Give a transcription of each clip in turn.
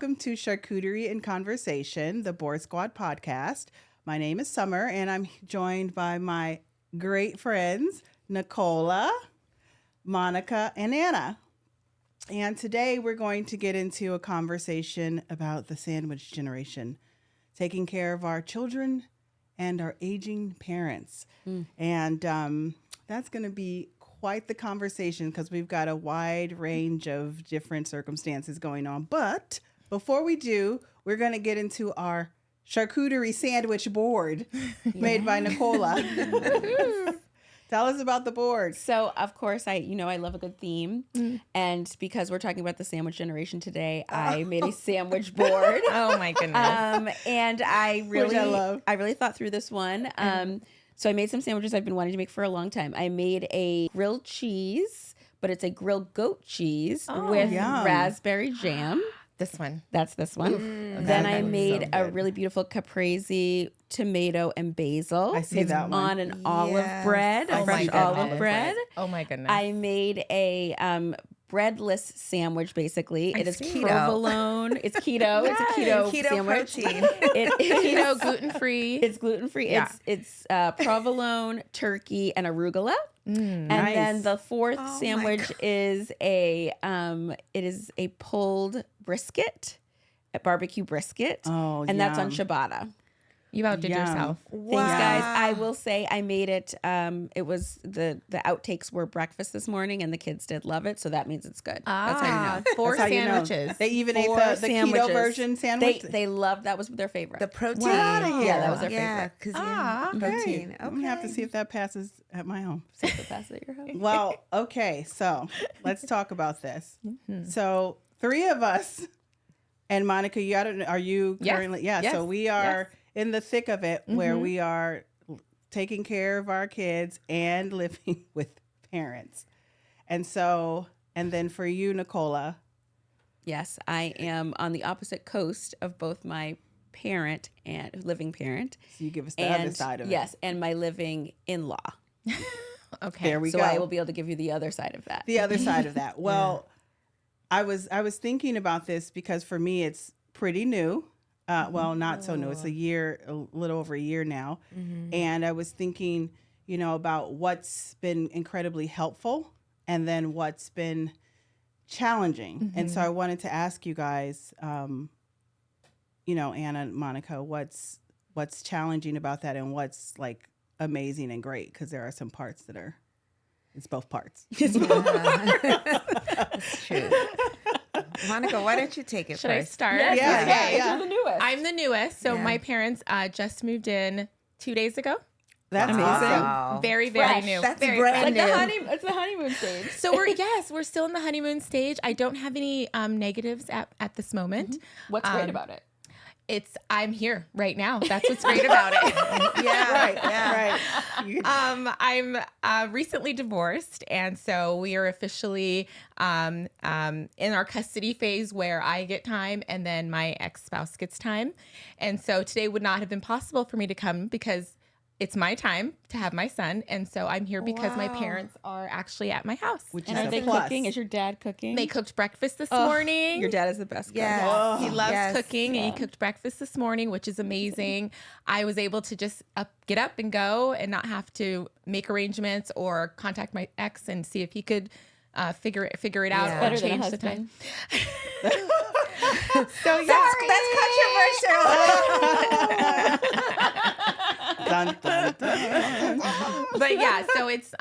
welcome to Charcuterie and Conversation, the Board Squad podcast. My name is Summer, and I'm joined by my great friends, Nicola, Monica, and Anna. And today we're going to get into a conversation about the sandwich generation, taking care of our children and our aging parents. And that's going to be quite the conversation because we've got a wide range of different circumstances going on. But before we do, we're going to get into our charcuterie sandwich board made by Nicola. Tell us about the board. So, of course, I love a good theme. And because we're talking about the sandwich generation today, I made a sandwich board. Oh, my goodness. And I love. really thought through this one. So I made some sandwiches I've been wanting to make for a long time. I made a grilled cheese, but it's a grilled goat cheese with raspberry jam. This one. That's this one. Then I made a really beautiful caprese tomato and basil. I see that one. On an olive bread, a fresh olive bread. Oh my goodness. I made a breadless sandwich, basically. It is keto. provolone. It's keto. It's a keto sandwich. Protein. Keto, gluten-free. It's gluten-free. Yeah. It's provolone, turkey, and arugula. And Nice. then the fourth sandwich is a pulled brisket, a barbecue brisket. Oh, and that's on yum. ciabatta. You outdid yourself. Thanks, guys. I will say I made it. It was the outtakes were breakfast this morning, and the kids did love it. So that means it's good. That's how you know. 4 That's how you know. sandwiches. They even ate Four the keto sandwiches. version sandwich. They loved that was their favorite. The protein. Yeah, that was their favorite. Because Okay. protein. Okay. I'm going to have to see if that passes at my home. So the pass at your house. Well, okay, so let's talk about this. So 3 of us, and Monica, are you Yes. currently? Yeah, Yes. so we are in the thick of it where we are taking care of our kids and living with parents. And then for you, Nicola. Yes, I am on the opposite coast of both my parent and living parent. So you give us the other side of it. Yes, and my living in-law. Okay. There we So go. I will be able to give you the other side of that. The other side of that. Well, I was thinking about this because for me it's pretty new. Well, not so new. It's a little over a year now. And I was thinking, about what's been incredibly helpful and then what's been challenging. And so I wanted to ask you guys, Anna and Monica, what's challenging about that and what's like amazing and great? Because there are some parts it's both parts. That's true. Monica, why don't you take it Should I first? start? Yeah. Okay. Yeah. You're the newest. I'm the newest. So Yeah. my parents just moved in 2 days ago. That's Amazing. awesome. Wow. Very, very Fresh. new. That's very brand fresh. new. It's the honeymoon stage. So we're still in the honeymoon stage. I don't have any negatives at this moment. What's great about it? I'm here right now. That's what's great about it. Right. I'm recently divorced, and so we are officially in our custody phase where I get time and then my ex-spouse gets time. And so today would not have been possible for me to come because it's my time to have my son. And so I'm here because my parents are actually at my house. Which And is are a they plus. cooking? Is your dad cooking? They cooked breakfast this morning. Your dad is the best cook. Yes. He loves Yes. cooking, and he cooked breakfast this morning, which is amazing. I was able to just get up and go and not have to make arrangements or contact my ex and see if he could figure it out Yeah. or Better than a change the time. husband. So That's controversial. Dun, dun, dun. But yeah, so it's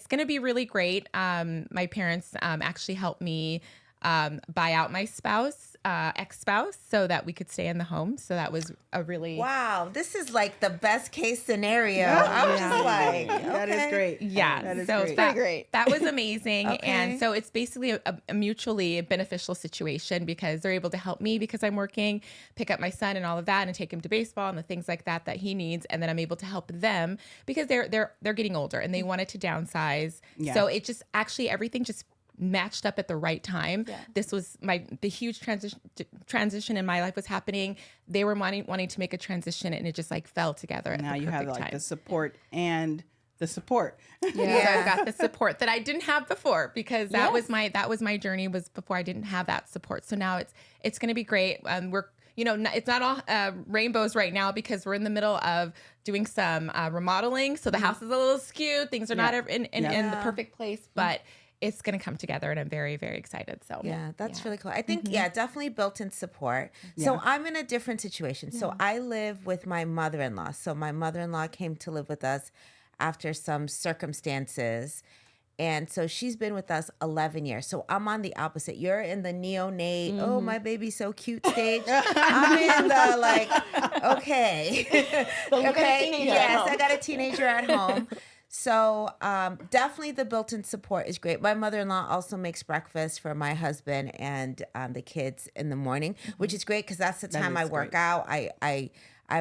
going to be really great. My parents actually helped me buy out my ex-spouse, so that we could stay in the home. So that was a really Wow, this is like the best case scenario. I was just like, That is okay. great. Yeah, That is so great. that, great. that was amazing. Okay. And so it's basically a mutually beneficial situation because they're able to help me because I'm working, pick up my son and all of that, and take him to baseball and the things like that he needs. And then I'm able to help them because they're getting older and they wanted to downsize. Yeah. So it just actually everything just matched up at the right time. Yeah. This was the huge transition in my life was happening. They were wanting to make a transition, and it just like fell together at Now the you perfect have like time. the support and the support. Yeah. So I've got the support that I didn't have before, because that was my journey, was before I didn't have that support. So now it's going to be great. We're, it's not all rainbows right now, because we're in the middle of doing some remodeling. So the house is a little skewed. Things are not in the perfect place, but it's going to come together, and I'm very, very excited. So yeah, that's really cool. I think, definitely built-in support. So I'm in a different situation. So I live with my mother-in-law. So my mother-in-law came to live with us after some circumstances. And so she's been with us 11 years. So I'm on the opposite. You're in the neonate, oh, my baby's so cute stage. I'm in the okay. Okay. Yes, I got a teenager at home. So definitely the built-in support is great. My mother-in-law also makes breakfast for my husband and the kids in the morning, which is great, because that's the time I work out. I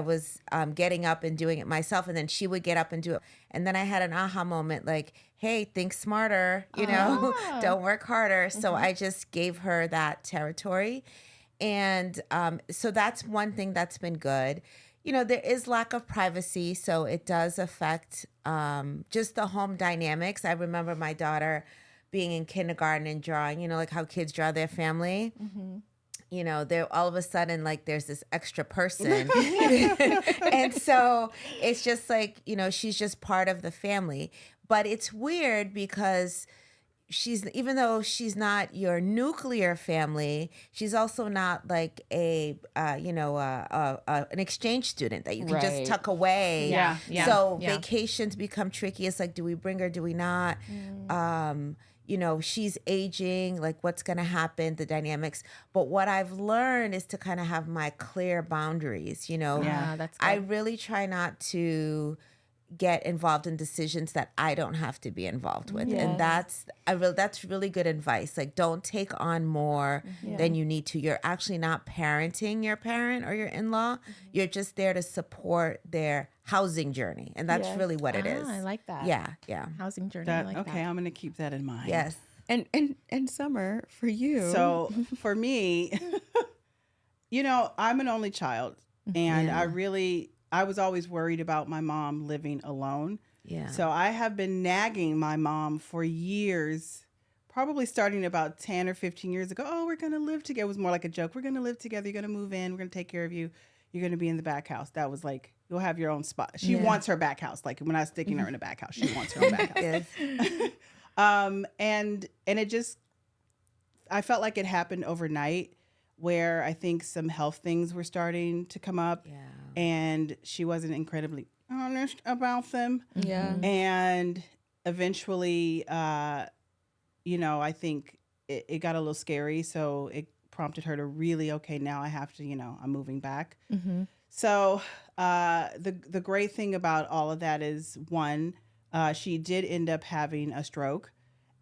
was getting up and doing it myself, and then she would get up and do it. And then I had an aha moment, like, hey, think smarter, don't work harder. So I just gave her that territory. And so that's one thing that's been good. There is lack of privacy, so it does affect just the home dynamics. I remember my daughter being in kindergarten and drawing, like how kids draw their family. There all of a sudden, like, there's this extra person. And so it's just like, she's just part of the family. But it's weird because even though she's not your nuclear family, she's also not like an exchange student that you can just tuck away. Yeah. So vacations become tricky. It's like, do we bring her? Do we not? She's aging, like, what's going to happen, the dynamics. But what I've learned is to kind of have my clear boundaries, Yeah, that's good. I really try not to get involved in decisions that I don't have to be involved with. And that's really good advice. Like, don't take on more than you need to. You're actually not parenting your parent or your in-law. You're just there to support their housing journey. And that's really what it is. I like that. Yeah. Housing journey. I like Okay, that. I'm going to keep that in mind. Yes. And Summer, for you. So for me, I'm an only child, and I was always worried about my mom living alone. Yeah. So I have been nagging my mom for years, probably starting about 10 or 15 years ago. Oh, we're going to live together. It was more like a joke. We're going to live together. You're going to move in. We're going to take care of you. You're going to be in the back house. That was like, you'll have your own spot. She wants her back house. Like, when I was sticking her in the back house, she wants her own back house. Yes. And it just, I felt like it happened overnight, where I think some health things were starting to come up. Yeah. And she wasn't incredibly honest about them. Yeah. And eventually, I think it got a little scary. So it prompted her to really, okay, now I have to, I'm moving back. So the great thing about all of that is, one, she did end up having a stroke.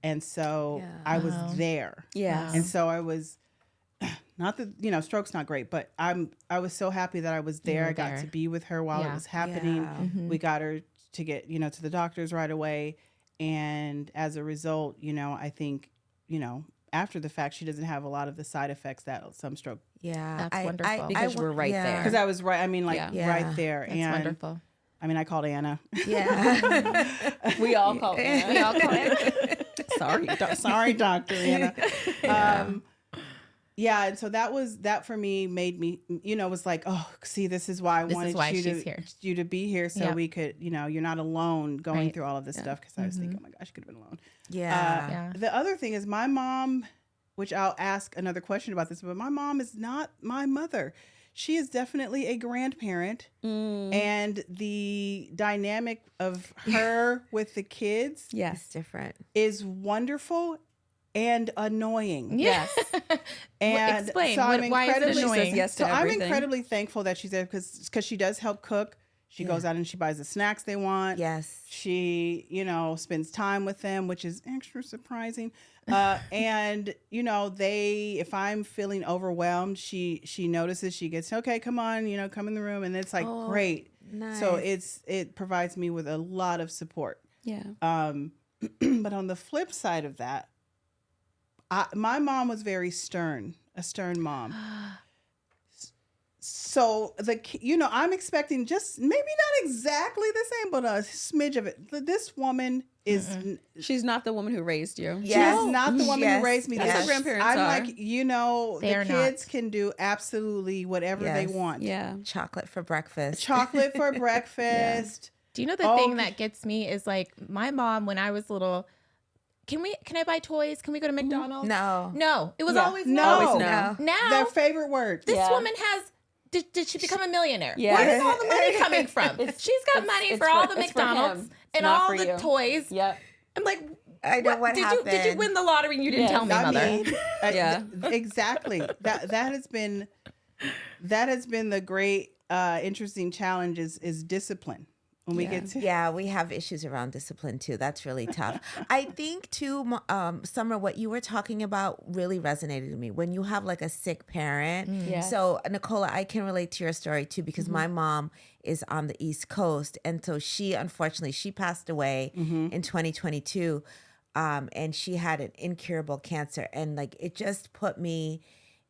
And so I was there. Yeah. And so I was, not that, stroke's not great, but I was so happy that I was there. I got to be with her while it was happening. Yeah. We got her to get, to the doctors right away. And as a result, I think, after the fact, she doesn't have a lot of the side effects that some stroke. Yeah. That's wonderful. Because we're right there. Because I was right. I mean, Yeah. right there. That's wonderful. I mean, I called Anna. Yeah. We all call it. We all call it. Sorry, Dr. Anna. Yeah, and so that for me made me, was like, oh, see, this is why I wanted you to be here, so we could, you're not alone going through all of this stuff, because I was thinking, oh my gosh, you could have been alone. Yeah. The other thing is, my mom, which I'll ask another question about this, but my mom is not my mother. She is definitely a grandparent, and the dynamic of her with the kids It's different. is wonderful and annoying. Yes. And explain. so I'm Why is it incredibly annoying? Yes to so I'm everything. incredibly thankful that she's there, because she does help cook. She goes out and she buys the snacks they want. Yes. She, spends time with them, which is extra surprising. And, if I'm feeling overwhelmed, she notices, she gets, okay, come on, come in the room. And it's like, great. Nice. So it provides me with a lot of support. Yeah. But on the flip side of that, my mom was very stern, a stern mom. So I'm expecting just maybe not exactly the same, but a smidge of it. This woman is She's not the woman who raised you. Yes. she's not the woman who raised me. That's what grandparents I'm are. like, They are the kids not. can do absolutely whatever they Yes. want. Yeah. Chocolate for breakfast. Chocolate for breakfast. Do you know the thing that gets me is like my mom when I was little, can I buy toys? Can we go to McDonald's? No. It was always no. Always no. Now Their favorite word. this woman has did she become a millionaire? Yeah. Where is all the money coming from? She's got money for all the it's for McDonald's him. It's and not all for the you. toys. Yep. I'm like, I know what happened. Did you win the lottery and you didn't tell me, I mother? mean, Yeah. Exactly. That has been the great interesting challenge is discipline. When we get to Yeah, we have issues around discipline too. That's really tough. I think too, Summer, what you were talking about really resonated with me. When you have like a sick parent. Yes. So Nicola, I can relate to your story too because my mom is on the East Coast, and so unfortunately she passed away in 2022, and she had an incurable cancer, and like it just put me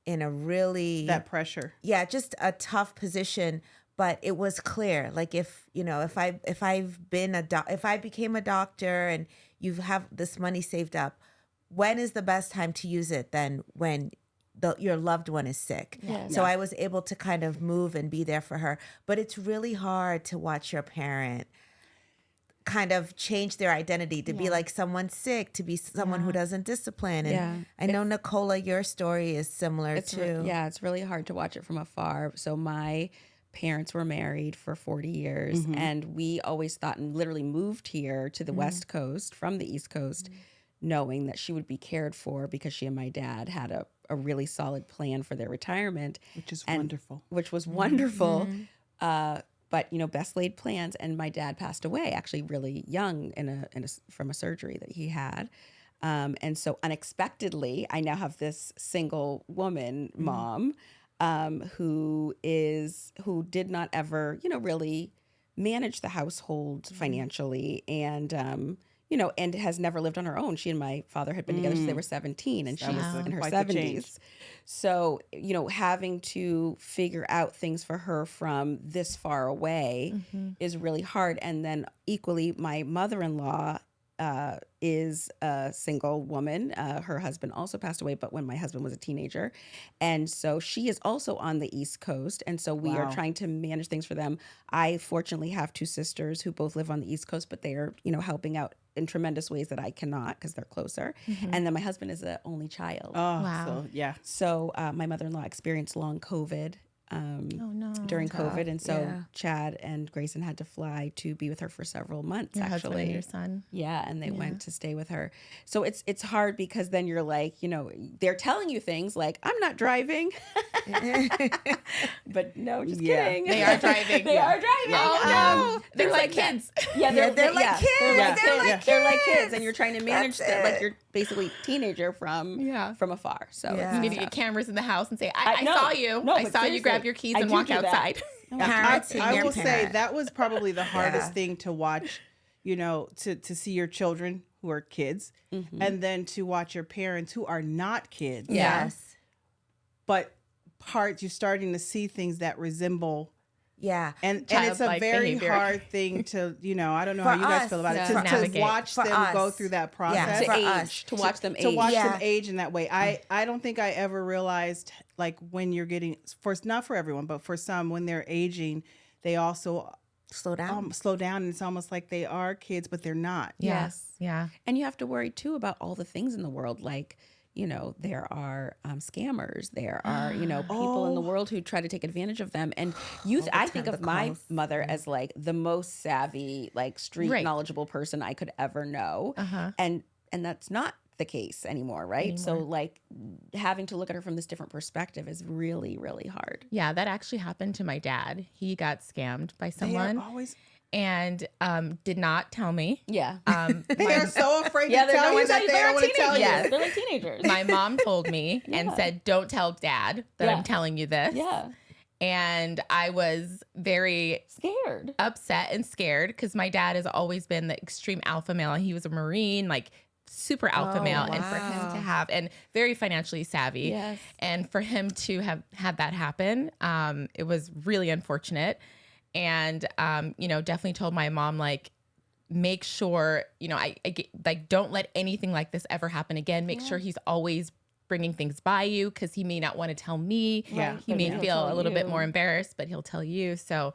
in a really that pressure. yeah, just a tough position. But it was clear, like if I became a doctor and you have this money saved up, when is the best time to use it? Then when your loved one is sick. Yes. So I was able to kind of move and be there for her. But it's really hard to watch your parent kind of change their identity to be like someone sick, to be someone who doesn't discipline. And I know, Nicola, your story is similar too. It's really hard to watch it from afar. So my parents were married for 40 years and we always thought and literally moved here to the West Coast from the East Coast knowing that she would be cared for because she and my dad had a really solid plan for their retirement. Which is wonderful. Which was wonderful. But best laid plans, and my dad passed away actually really young from a surgery that he had. And so unexpectedly, I now have this single woman mom who did not ever, really manage the household financially and, and has never lived on her own. She and my father had been together since they were 17 and she's in her quite the change. 70s. So, having to figure out things for her from this far away is really hard. And then equally, my mother-in-law is a single woman. Her husband also passed away, but when my husband was a teenager. And so she is also on the East Coast. And so we are trying to manage things for them. I fortunately have two sisters who both live on the East Coast, but they are, helping out in tremendous ways that I cannot because they're closer. And then my husband is the only child. Oh, wow. So, yeah. So my mother-in-law experienced long COVID during COVID. And so Chad and Grayson had to fly to be with her for several months, Your husband actually. and your son. Yeah, and they went to stay with her. So it's hard because then you're like, they're telling you things like, I'm not driving. But no, just kidding. They are driving. They are driving. Oh, no. They're like that. kids. Yeah, they're like kids. They're like kids. And you're trying to manage that. Like you're basically a teenager from afar. So Yeah. You need to get cameras in the house and say, I saw you. No, I but saw you seriously, grab your keys I and do walk do that. outside. Parents and I your will say parent. that was probably the hardest thing to watch, to see your children who are kids and then to watch your parents who are not kids. Yes. But you're starting to see things that resemble. Yeah. And it's a Childlike very behavior. hard thing to, I don't know For how you guys us, feel about it, to to navigate. watch For them us. go through that process. For to us. age, to watch them age. To watch Yeah. them age in that way. I don't think I ever realized, like, when you're getting, not for everyone, but for some, when they're aging, they also Slow down. slow down. And it's almost like they are kids, but they're not. Yes. Yeah. And you have to worry too about all the things in the world, like, there are scammers. There are, people in the world who try to take advantage of them. And youth, I think of my mother as like the most savvy, like street knowledgeable person I could ever know. And that's not the case anymore, right? So like having to look at her from this different perspective is really, really hard. Yeah, that actually happened to my dad. He got scammed by They someone are always, and did not tell me. Yeah. they're so afraid to they're tell you not- that they they're don't want to tell you. Yes. They're like teenagers. My mom told me and said, don't tell dad that Yeah. I'm telling you this. Yeah. And I was very Scared. upset and scared because my dad has always been the extreme alpha male. He was a Marine, like super alpha Oh, male, and for him wow. to have, and very financially savvy, Yes. and for him to have had that happen, it was really unfortunate. And definitely told my mom, like, make sure, like, don't let anything like this ever happen again. Make sure he's always bringing things by you, because he may not want to tell me. Yeah. He may He'll feel tell a little bit you. more embarrassed, but he'll tell you. So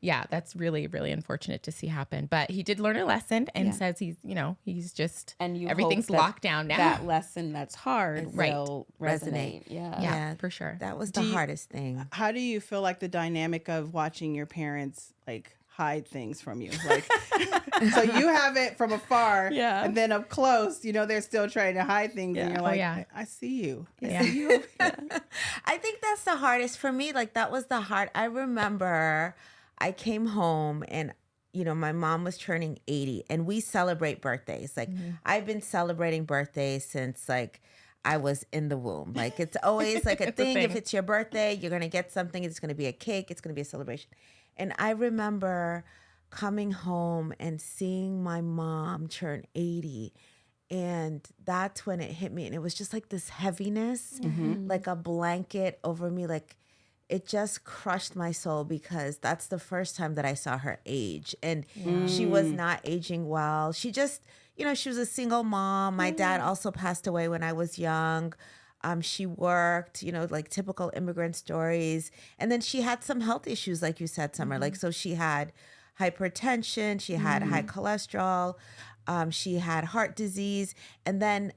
yeah, that's really, really unfortunate to see happen. But he did learn a lesson, and Yeah. says he's just, And you everything's hope that locked down now. That lesson that's hard Right. will Resonate. resonate. Yeah. Yeah, for sure. That was Do the you- hardest thing. How do you feel like the dynamic of watching your parents like hide things from you? Like, so you have it from afar, Yeah. and then up close, they're still trying to hide things, and Yeah. you're Oh, like, yeah. I see you. Yeah. I think that's the hardest for me. Like, that was the hard. I remember I came home and, my mom was turning 80, and we celebrate birthdays. Like, I've been celebrating birthdays since, like, I was in the womb. Like, it's always like a It's a thing. If thing. it's your birthday, you're going to get something. It's going to be a cake. It's going to be a celebration. And I remember coming home and seeing my mom turn 80. And that's when it hit me. And it was just like this heaviness, like a blanket over me. Like, it just crushed my soul, because that's the first time that I saw her age. And she was not aging well. She just, she was a single mom. My dad also passed away when I was young. She worked, like typical immigrant stories. And then she had some health issues, like you said, Summer. Like, so she had hypertension, she had high cholesterol, she had heart disease, and then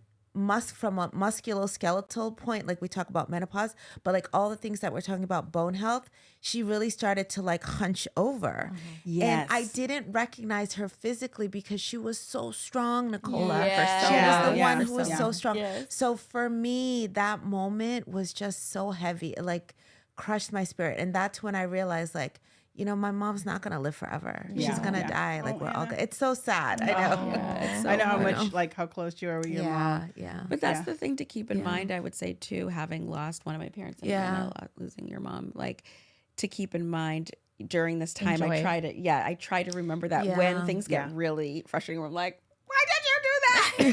from a musculoskeletal point, like we talk about menopause, but like all the things that we're talking about, bone health, she really started to like hunch over. Yes. And I didn't recognize her physically because she was so strong, Nicola. Yes. She Yeah. was the Yeah. one who was Yeah. so strong. Yes. So for me, that moment was just so heavy. It like crushed my spirit. And that's when I realized, like, my mom's not going to live forever. Yeah. She's going to Yeah. die. Like, Oh, we're all Anna. good. It's so sad. I know. Yeah, it's so I know how hard. much, like, how close you are with your mom. Yeah. But that's Yeah. the thing to keep in Yeah. mind, I would say, too, having lost one of my parents and Yeah. losing your mom, like, to keep in mind during this time, Enjoy. I try to remember that Yeah. when things get Yeah. really frustrating, I'm like, why did you do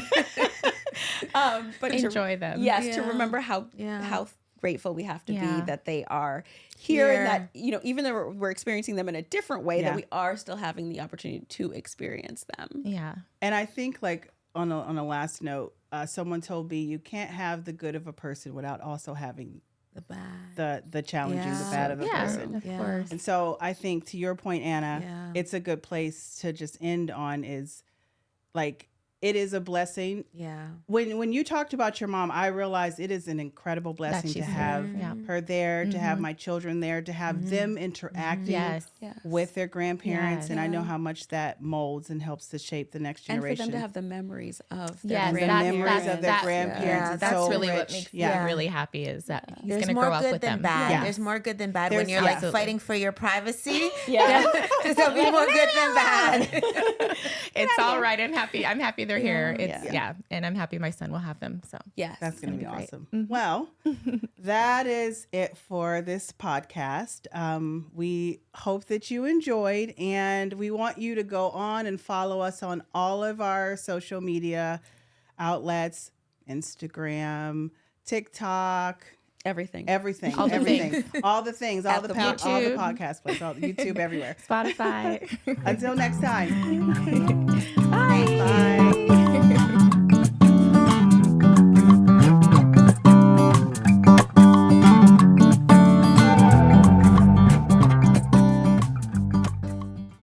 that? But Enjoy them. Yes, to Yeah. remember how Yeah. grateful we have to Yeah. be that they are here, Here. and that, even though we're experiencing them in a different way, Yeah. that we are still having the opportunity to experience them. Yeah. And I think, like, on a last note, someone told me you can't have the good of a person without also having The bad. the challenging, the Yeah. bad of a Yeah. person. Of Yeah. course. And so I think, to your point, Anna, Yeah. it's a good place to just end on, is like, it is a blessing. Yeah. When you talked about your mom, I realized it is an incredible blessing to she's have here. Yeah. her there, to have my children there, to have them interacting Yes. Yes. with their grandparents. Yes. And I know Yeah. how much that molds and helps to shape the next And generation. for them to have the memories of their Yes, the that's- memories of their that's- grandparents. yeah, It's That's so really rich. what makes Yeah. me really happy, is that he's There's going to more grow up good with than them. bad. Yeah. There's more good than bad There's- when you're yeah. like fighting for your privacy. Yeah. There'll be more good than bad. It's all right. I'm happy they're here. It's Yeah. and I'm happy my son will have them. So Yes. That's going to be gonna be great. awesome. Well, that is it for this podcast. We hope that you enjoyed, and we want you to go on and follow us on all of our social media outlets, Instagram, TikTok, Everything. everything, All the everything, things. all the things, all At the the all the YouTube. podcast places, all the YouTube everywhere. Spotify. Until next time.